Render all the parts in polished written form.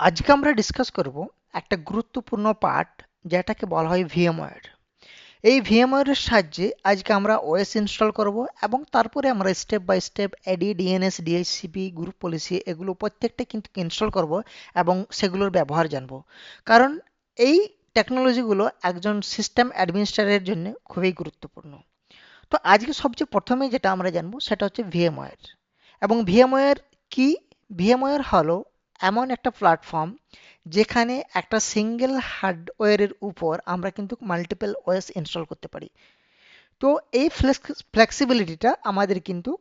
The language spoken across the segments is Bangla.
আজকে আমরা ডিসকাস করব একটা গুরুত্বপূর্ণ পার্ট যেটাকে বলা হয় ভিএমওয়্যার। এই ভিএমওয়্যার এর সাহায্যে আজকে আমরা ওএস ইনস্টল করব এবং তারপরে আমরা step by step AD, DNS, DHCP, group policy এগুলো প্রত্যেকটা কিন্তু ইনস্টল করব এবং সেগুলোর ব্যবহার জানব। কারণ এই টেকনোলজিগুলো একজন সিস্টেম অ্যাডমিনিস্ট্রেটরের জন্য খুবই গুরুত্বপূর্ণ। তো আজকে সবচেয়ে প্রথমে যেটা আমরা জানবো সেটা হচ্ছে ভিএমওয়্যার। এবং ভিএমওয়্যার কি? ভিএমওয়্যার হলো এমন একটা প্ল্যাটফর্ম যেখানে একটা সিঙ্গেল হার্ডওয়্যারের উপর আমরা কিন্তু মাল্টিপল ওএস ইনস্টল করতে পারি। তো এই ফ্লেক্সিবিলিটিটা আমাদের কিন্তু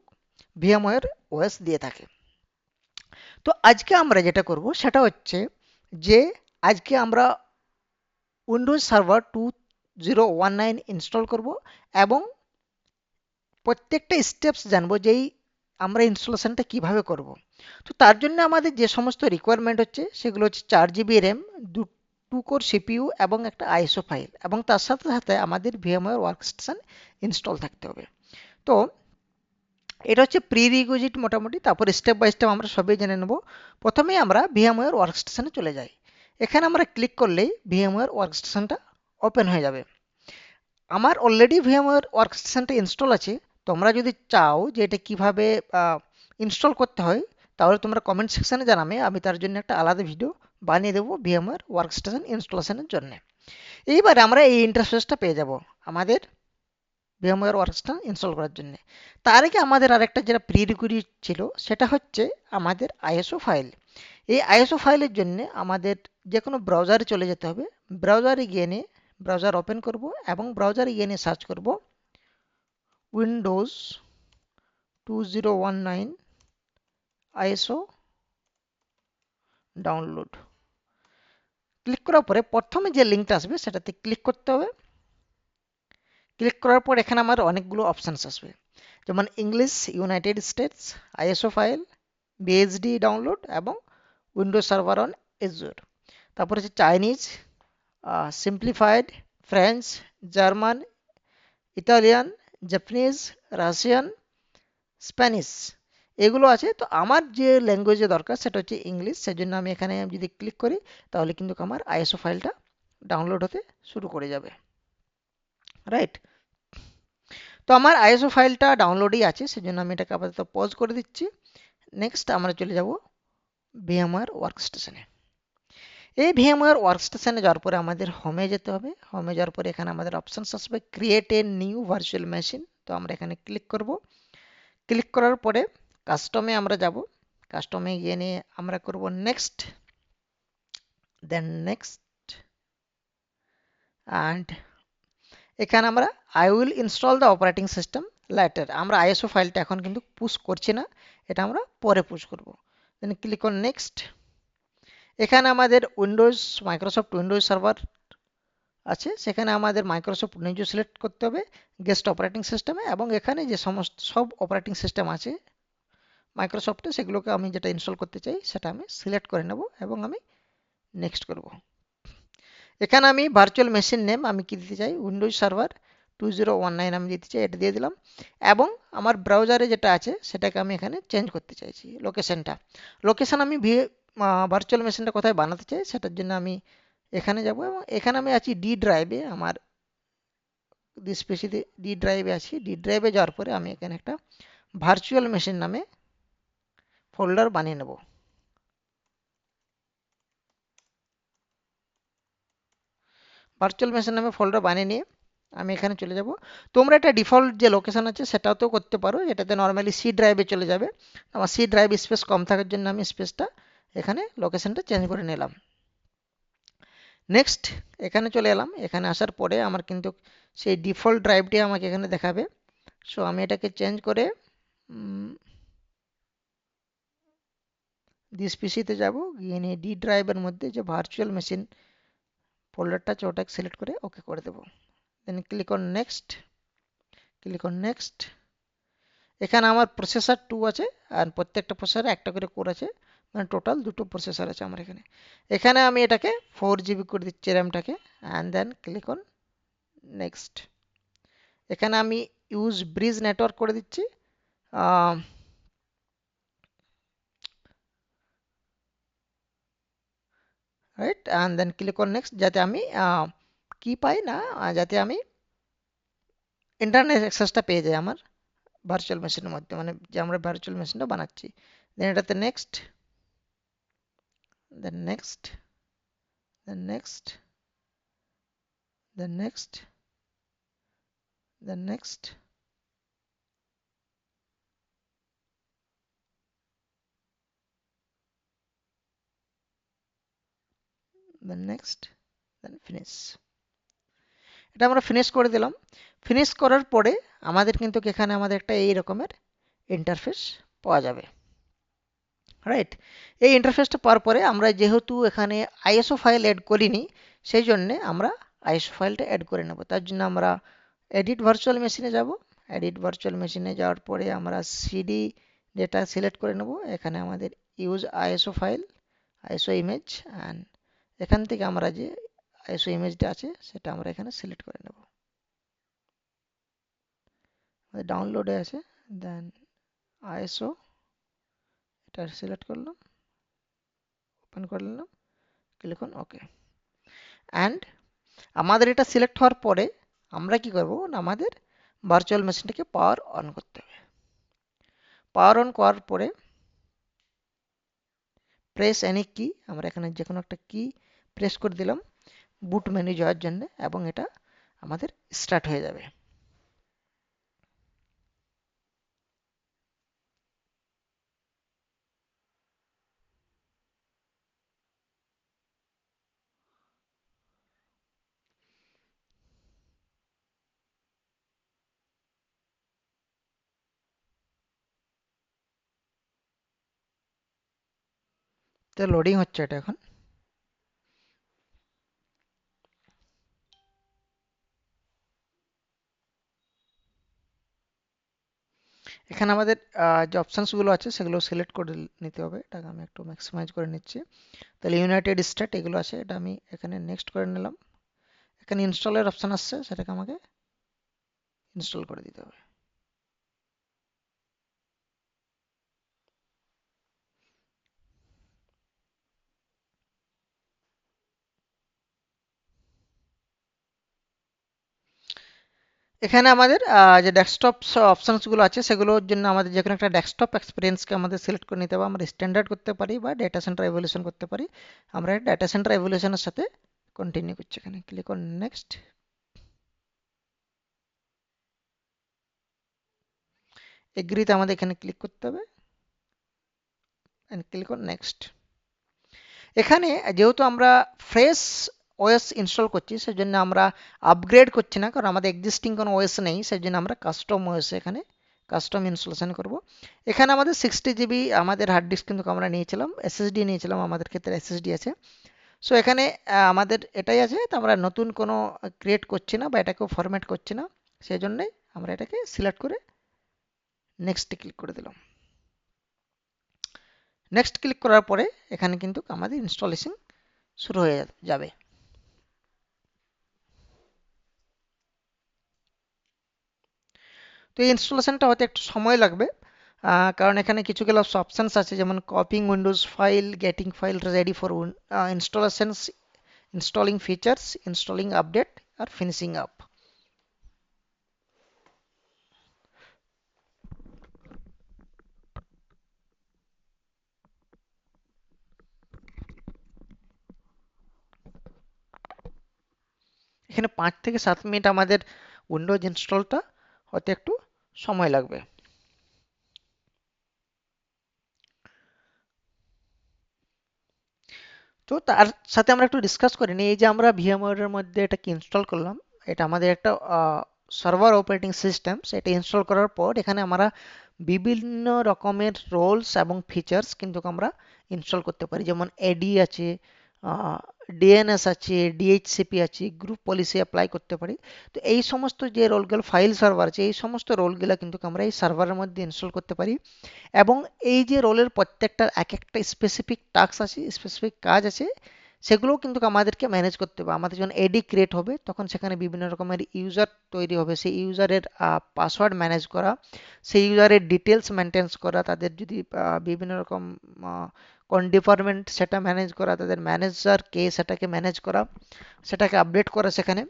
ভিএমওয়্যার ওএস দিয়ে থাকে। তো আজকে আমরা যেটা করব সেটা হচ্ছে যে আজকে আমরা উইন্ডোজ সার্ভার 2019 ইনস্টল করব এবং প্রত্যেকটা স্টেপস জানবো যেই আমরা ইনস্টলেশনটা কিভাবে করব। তো তার জন্য আমাদের যে সমস্ত রিকোয়ারমেন্ট হচ্ছে সেগুলো হচ্ছে 4 জিবি র্যাম, 2 কোর সিপিইউ এবং একটা আইএসও ফাইল, এবং তার সাথে সাথে আমাদের ভিএমওয়্যার ওয়ার্কস্টেশন ইনস্টল থাকতে হবে। তো এটা হচ্ছে প্রি রিকুইজিট মোটামুটি। তারপর স্টেপ বাই স্টেপ আমরা সবই জেনে নেব। প্রথমেই আমরা ভিএমওয়্যার ওয়ার্কস্টেশনে চলে যাই। এখানে আমরা ক্লিক করলেই ভিএমওয়্যার ওয়ার্কস্টেশনটা ওপেন হয়ে যাবে। আমার অলরেডি ভিএমওয়্যার ওয়ার্কস্টেশনটা ইনস্টল আছে। তোমরা যদি চাও যে এটা কিভাবে ইনস্টল করতে হয় তাহলে তোমরা কমেন্ট সেকশনে জানাবে, আমি তার জন্য একটা আলাদা ভিডিও বানিয়ে দেবো ভিএমওয়্যার ওয়ার্কস্টেশন ইনস্টলেশনের জন্য। এইবার আমরা এই ইন্টারফেসটা পেয়ে যাব আমাদের ভিএমওয়্যার ওয়ার্কস্টেশন ইনস্টল করার জন্য। তার আগে আমাদের আরেকটা যেটা প্রি রিকুইজিট ছিল সেটা হচ্ছে আমাদের আইএসও ফাইল। এই আইএসও ফাইলের জন্য আমাদের যে কোনো ব্রাউজারে চলে যেতে হবে। ব্রাউজারে গিয়ে নিয়ে ব্রাউজার ওপেন করব এবং ব্রাউজারে গিয়ে নিয়ে সার্চ করব উইন্ডোজ 2019 আইএসও ডাউনলোড। ক্লিক করার পরে প্রথমে যে লিঙ্কটা আসবে সেটাতে ক্লিক করতে হবে। ক্লিক করার পর এখানে আমার অনেকগুলো অপশানস আসবে, যেমন English, United states, ISO file, BHD download এবং উইন্ডোজ সার্ভার অন এজুর। তারপর হচ্ছে Chinese, simplified, French, German, Italian, Japanese, Russian, Spanish এগুলো আছে। তো আমার যে ল্যাঙ্গুয়েজে দরকার সেটা হচ্ছে ইংলিশ, সেজন্য আমি এখানে যদি ক্লিক করি তাহলে কিন্তু আমার আইএসও ফাইলটা ডাউনলোড হতে শুরু করে যাবে। রাইট? তো আমার আইএসও ফাইলটা ডাউনলোডই আছে, সেজন্য আমি এটাকে আপাতত পজ করে দিচ্ছি। নেক্সট আমরা চলে যাব ভিএমওয়্যার ওয়ার্কস্টেশনে। এই ভিএমওয়্যার ওয়ার্কস্টেশনে যাওয়ার পরে আমাদের হোমে যেতে হবে। হোমে যাওয়ার পরে এখানে আমাদের অপশানস আসবে create a new virtual machine. তো আমরা এখানে ক্লিক করব। ক্লিক করার পরে কাস্টমে আমরা যাব। কাস্টমে গিয়ে নিয়ে আমরা করব নেক্সট, দেন নেক্সট, অ্যান্ড এখানে আমরা I will install the operating system letter. আমরা আইএসও ফাইলটা এখন কিন্তু পুশ করছি না, এটা আমরা পরে পুশ করব। দেন ক্লিক অন নেক্সট। এখানে আমাদের উইন্ডোজ, মাইক্রোসফট উইন্ডোজ সার্ভার আছে, সেখানে আমাদের মাইক্রোসফট নিজে সিলেক্ট করতে হবে গেস্ট অপারেটিং সিস্টেমে, এবং এখানে যে সমস্ত সব অপারেটিং সিস্টেম আছে মাইক্রোসফটে সেগুলোকে আমি যেটা ইনস্টল করতে চাই সেটা আমি সিলেক্ট করে নেব এবং আমি নেক্সট করব। এখানে আমি ভার্চুয়াল মেশিন নেম আমি কি দিতে চাই, উইন্ডোজ সার্ভার 2019 আমি দিতে চাই, এটা দিয়ে দিলাম। এবং আমার ব্রাউজারে যেটা আছে সেটাকে আমি এখানে চেঞ্জ করতে চাইছি লোকেশনটা। লোকেশন আমি ভার্চুয়াল মেশিনটা কোথায় বানাতে চাই সেটার জন্য আমি এখানে যাব, এবং এখানে আমি আছি ডি ড্রাইভে, আমার পিসিতে ডি ড্রাইভে আছি। ডি ড্রাইভে যাওয়ার পরে আমি এখানে একটা ভার্চুয়াল মেশিন নামে ফোল্ডার বানিয়ে নেব। ভার্চুয়াল মেশিন নামে ফোল্ডার বানিয়ে নিয়ে আমি এখানে চলে যাব। তোমরা এটা ডিফল্ট যে লোকেশন আছে সেটাতেও করতে পারো, এটাতে নর্মালি সি ড্রাইভে চলে যাবে। আমার সি ড্রাইভ স্পেস কম থাকার জন্য আমি স্পেসটা এখানে লোকেশনটা চেঞ্জ করে নিলাম। নেক্সট এখানে চলে এলাম। এখানে আসার পরে আমার কিন্তু সেই ডিফল্ট ড্রাইভটি আমাকে এখানে দেখাবে। সো আমি এটাকে চেঞ্জ করে দিস পিসিতে যাব, গিয়ে নিয়ে ডি ড্রাইভের মধ্যে যে ভার্চুয়াল মেশিন ফোল্ডারটা আছে ওটাকে সিলেক্ট করে ওকে করে দেবো। Then click on next, click on next. এখানে আমার প্রসেসর 2 আছে, আর প্রত্যেকটা প্রসেসরে একটা করে কোর আছে, মানে টোটাল দুটো প্রসেসর আছে আমার এখানে। এখানে আমি এটাকে 4 জিবি করে দিচ্ছি র্যামটাকে, and then click on next. এখানে আমি ইউজ ব্রিজ নেটওয়ার্ক করে দিচ্ছি। Right, and then click on next, যাতে আমি কি পাই না, যাতে আমি ইন্টারনেট অ্যাক্সেসটা পেয়ে যাই আমার ভার্চুয়াল মেশিনের মধ্যে, মানে যে আমরা ভার্চুয়াল মেশিনটা বানাচ্ছি। দেন এটাতে next, then next, then next, then next, then next, then next, then finish. এটা আমরা ফিনিশ করে দিলাম। ফিনিশ করার পরে আমাদের কিন্তু এখানে আমাদের একটা এই রকমের ইন্টারফেস পাওয়া যাবে, রাইট। এই ইন্টারফেসটা পাওয়ার পরে আমরা যেহেতু এখানে আইএসও ফাইল অ্যাড করিনি, সেই জন্যে আমরা আইএসও ফাইলটা অ্যাড করে নেব। তার জন্য আমরা এডিট ভার্চুয়াল মেশিনে যাব। এডিট ভার্চুয়াল মেশিনে যাওয়ার পরে আমরা সিডি ডেটা সিলেক্ট করে নেব। এখানে আমাদের use ISO file, ISO image, and এখান থেকে আমরা যে আইএসও ইমেজটা আছে সেটা আমরা এখানে সিলেক্ট করে নেব। ডাউনলোডে আছে, দেন আইএসও এটা সিলেক্ট করলাম, ওপেন করে নিলাম, ক্লিক অন ওকে। অ্যান্ড আমাদের এটা সিলেক্ট হওয়ার পরে আমরা কি করব না, আমাদের ভার্চুয়াল মেশিনটাকে পাওয়ার অন করতে হবে। পাওয়ার অন করার পরে প্রেস এনি কি, আমরা এখানে যে কোনো একটা কি প্রেস করে দিলাম বুট মেনু যাওয়ার জন্য, এবং এটা আমাদের স্টার্ট হয়ে যাবে। তো লোডিং হচ্ছে এটা এখন। এখানে আমাদের যে অপশানসগুলো আছে সেগুলো সিলেক্ট করে নিতে হবে। এটাকে আমি একটু ম্যাক্সিমাইজ করে নিচ্ছি। তাহলে ইউনাইটেড স্টেট এগুলো আছে, এটা আমি এখানে নেক্সট করে নিলাম। এখানে ইনস্টলের অপশান আসছে, সেটাকে আমাকে ইনস্টল করে দিতে হবে। এখানে আমাদের যে ডেস্কটপ অপশানসগুলো আছে সেগুলোর জন্য আমাদের যে কোনো একটা ডেস্কটপ এক্সপিরিয়েন্সকে আমাদের সিলেক্ট করে নিতে হবে। আমরা স্ট্যান্ডার্ড করতে পারি বা ডেটা সেন্টার এভলিউশন করতে পারি। আমরা ডেটা সেন্টার এভলিউশনের সাথে কন্টিনিউ করছি। এখানে ক্লিক অন নেক্সট, এগ্রিতে আমাদের এখানে ক্লিক করতে হবে, এন্ড ক্লিক অন নেক্সট। এখানে যেহেতু আমরা ফ্রেশ ওএস ইনস্টল করছি, সেজন্য আমরা আপগ্রেড করছি না, কারণ আমাদের এক্সিস্টিং কোনো ওএস নেই। সেজন্য আমরা কাস্টম ওএস এখানে কাস্টম ইনস্টলেশন করব। এখানে আমাদের 60 জিবি আমাদের হার্ড ডিস্ক কিন্তু আমরা নিয়েছিলাম, এসএসডি নিয়েছিলাম, আমাদের ক্ষেত্রে এসএসডি আছে। সো এখানে আমাদের এটাই আছে, তো আমরা নতুন কোনো ক্রিয়েট করছি না বা এটাকেও ফরম্যাট করছি না। সেই জন্যই আমরা এটাকে সিলেক্ট করে নেক্সটে ক্লিক করে দিলাম। নেক্সট ক্লিক করার পরে এখানে কিন্তু আমাদের ইনস্টলেশন শুরু হয়ে যাবে। তো এই ইনস্টলেশনটা হতে একটু সময় লাগবে, কারণ এখানে কিছুগুলো অপশানস আছে, যেমন copying windows file, getting file ready for installations, installing features, installing update, আর ফিনিশিং আপ। এখানে 5 থেকে 7 মিনিট আমাদের উইন্ডোজ ইনস্টলটা হতে একটু সময় লাগবে। তো তার সাথে আমরা একটু ডিসকাস করে নিই, এই যে আমরা ভিএমওয়ার এর মধ্যে এটাকে ইনস্টল করলাম, এটা আমাদের একটা সার্ভার অপারেটিং সিস্টেম। সেটা ইনস্টল করার পর এখানে আমরা বিভিন্ন রকমের রোলস এবং ফিচার্স কিন্তু আমরা ইনস্টল করতে পারি, যেমন এডি আছে, ডিএনএস আছে, ডিএইচসিপি আছে, গ্রুপ পলিসি অ্যাপ্লাই করতে পারি। তো এই সমস্ত যে রোলগুলো, ফাইল সার্ভার আছে, এই সমস্ত রোলগুলো কিন্তু আমরা এই সার্ভারের মধ্যে ইনস্টল করতে পারি। এবং এই যে রোলের প্রত্যেকটার এক একটা স্পেসিফিক টাস্ক আছে, স্পেসিফিক কাজ আছে, সেগুলোও কিন্তু আমাদেরকে ম্যানেজ করতে হবে। আমাদের যখন এডি ক্রিয়েট হবে তখন সেখানে বিভিন্ন রকমের ইউজার তৈরি হবে, সেই ইউজারের পাসওয়ার্ড ম্যানেজ করা, সেই ইউজারের ডিটেলস মেনটেন্স করা, তাদের যদি বিভিন্ন রকম কোন ডিপার্টমেন্ট সেটা ম্যানেজ করা, তাদের ম্যানেজার কে সেটাকে ম্যানেজ করা, সেটাকে আপডেট করা সেখানে,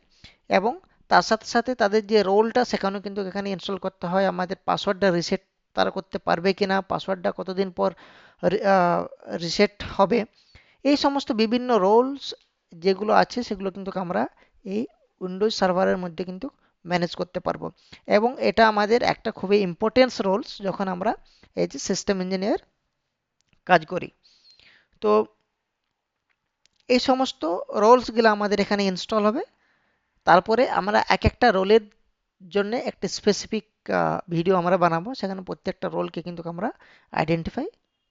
এবং তার সাথে সাথে তাদের যে রোলটা সেখানেও কিন্তু এখানে ইনস্টল করতে হয়। আমাদের পাসওয়ার্ডটা রিসেট তারা করতে পারবে কিনা, পাসওয়ার্ডটা কতদিন পর রিসেট হবে, এই সমস্ত বিভিন্ন রোলস যেগুলো আছে সেগুলো কিন্তু আমরা এই উইন্ডোজ সার্ভারের মধ্যে কিন্তু ম্যানেজ করতে পারবো। এবং এটা আমাদের একটা খুবই ইম্পর্টেন্স রোলস যখন আমরা এই যে সিস্টেম ইঞ্জিনিয়ার কাজ করি। তো এই সমস্ত রোলসগুলো আমাদের এখানে ইনস্টল হবে। তারপরে আমরা এক একটা রোলের জন্য একটা স্পেসিফিক ভিডিও আমরা বানাবো, সেখানে প্রত্যেকটা রোলকে কিন্তু আমরা আইডেন্টিফাই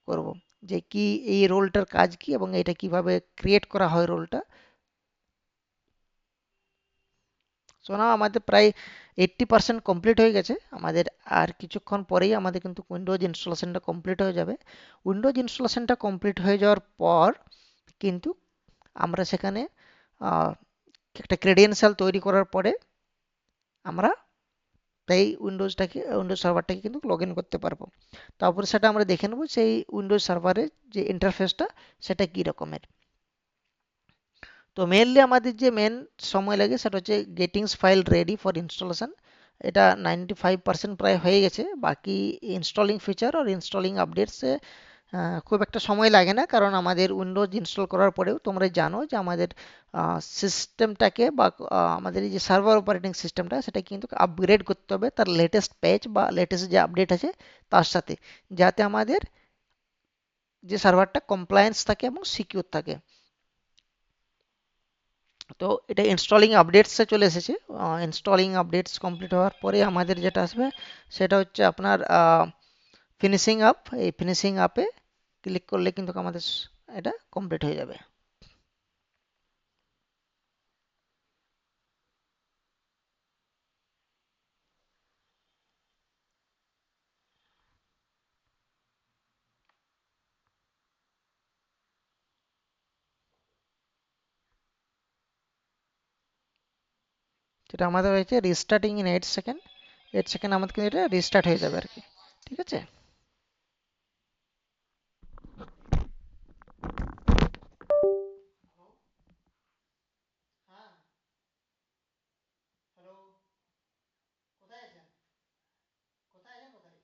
করব যে কি এই রোলটার কাজ কি এবং এটা কিভাবে ক্রিয়েট করা হয় রোলটা। সো না আমাদের প্রায় 80% কমপ্লিট হয়ে গেছে আমাদের। আর কিছুক্ষণ পরেই আমাদের কিন্তু উইন্ডোজ ইনস্টলেশনটা কমপ্লিট হয়ে যাবে। উইন্ডোজ ইনস্টলেশনটা কমপ্লিট হয়ে যাওয়ার পর কিন্তু আমরা সেখানে আহ, একটা ক্রেডেনশিয়াল তৈরি করার পরে আমরা তাই উইন্ডোজ সার্ভারটাকে কিন্তু লগ ইন করতে পারবো। তারপরে সেটা আমরা দেখে নেবো সেই উইন্ডোজ সার্ভারের যে ইন্টারফেসটা সেটা কি রকমের। তো মেনলি আমাদের যে মেন সময় লাগে সেটা হচ্ছে গেটিংস ফাইল রেডি ফর ইনস্টলেশন। এটা 95% প্রায় হয়ে গেছে। বাকি ইনস্টলিং ফিচার আর ইনস্টলিং আপডেটসে খুব একটা সময় লাগে না, কারণ আমাদের উইন্ডোজ ইনস্টল করার পরেও তোমরা জানো যে আমাদের সিস্টেমটাকে বা আমাদের এই যে সার্ভার অপারেটিং সিস্টেমটা সেটা কিন্তু আপগ্রেড করতে হবে তার লেটেস্ট প্যাচ বা লেটেস্ট যে আপডেট আছে তার সাথে, যাতে আমাদের যে সার্ভারটা কমপ্লায়েন্স থাকে এবং সিকিউর থাকে। তো এটা ইনস্টলিং আপডেটসে চলে এসেছে। ইনস্টলিং আপডেটস কমপ্লিট হওয়ার পরে আমাদের যেটা আসবে সেটা হচ্ছে আপনার ফিনিশিং আপ। এই ফিনিশিং আপে ক্লিক করলে কিন্তু আমাদের এটা কমপ্লিট হয়ে যাবে। যেটা আমাদের হয়েছে রিস্টার্টিং ইন 8 সেকেন্ড। 8 সেকেন্ড আমাদের কিন্তু এটা রিস্টার্ট হয়ে যাবে আর কি। ঠিক আছে। হ্যাঁ, হ্যালো, কোথায় আছেন? কোথায় আছেন? কোথায়?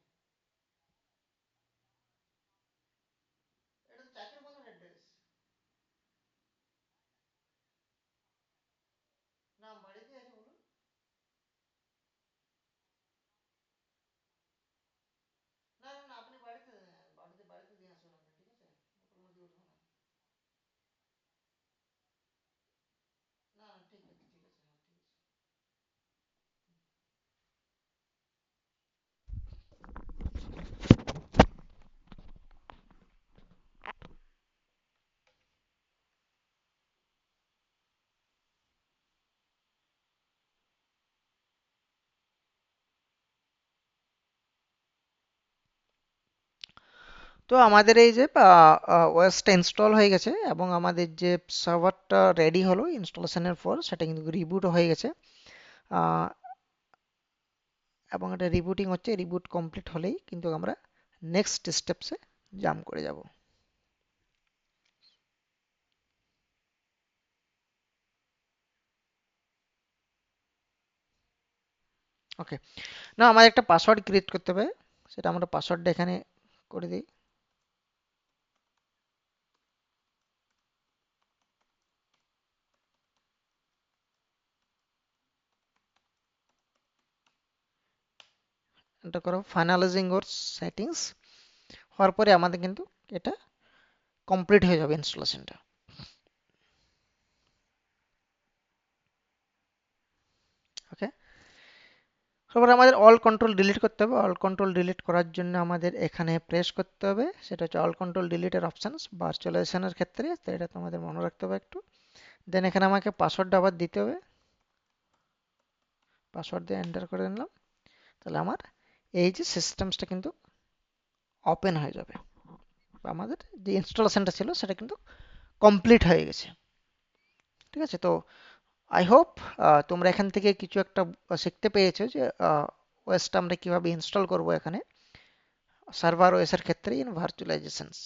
এটা তো চাকরি বন্ধুর অ্যাড্রেস। না, বাড়িতে আছে বলুন। না না না, আপনি বাড়িতে দিয়ে আসুন আপনি, ঠিক আছে? মোটর মধ্যে উঠবে না। না না, ঠিক আছে ঠিক আছে, হ্যাঁ ঠিক আছে। তো আমাদের এই যে ওএসটা ইনস্টল হয়ে গেছে এবং আমাদের যে সার্ভারটা রেডি হলো ইনস্টলেশনের পর সেটা কিন্তু রিবুটও হয়ে গেছে। আহ, এবং এটা রিবুটিং হচ্ছে, রিবুট কমপ্লিট হলেই কিন্তু আমরা নেক্সট স্টেপসে জাম্প করে যাব। ওকে। না, আমাদের একটা পাসওয়ার্ড ক্রিয়েট করতে হবে, সেটা আমরা পাসওয়ার্ডটা এখানে করে দিই। এটা করো ফাইনালাইজিং ওর সেটিংস। হওয়ার পরে আমাদের কিন্তু এটা কমপ্লিট হয়ে যাবে ইনস্টলেশনটা। ওকে। তারপরে আমাদের অল কন্ট্রোল ডিলিট করতে হবে। অল কন্ট্রোল ডিলিট করার জন্য আমাদের এখানে প্রেস করতে হবে, সেটা হচ্ছে অল কন্ট্রোল ডিলিটের অপশানস ভার্চুয়ালাইজেশনের ক্ষেত্রে। তো এটা তোমাদের মনে রাখতে হবে একটু। দেন এখানে আমাকে পাসওয়ার্ডটা আবার দিতে হবে। পাসওয়ার্ড দিয়ে এন্টার করে নিলাম। তাহলে আমার এই যে সিস্টেমসটা কিন্তু ওপেন হয়ে যাবে। আমাদের যে ইনস্টলেশনটা ছিল সেটা কিন্তু কমপ্লিট হয়ে গেছে। ঠিক আছে। তো আই হোপ তোমরা এখান থেকে কিছু একটা শিখতে পেরেছো যে ওএসটা আমরা কিভাবে ইনস্টল করব এখানে সার্ভার ওএস এর ক্ষেত্রে ইন ভার্চুয়ালাইজেশনস।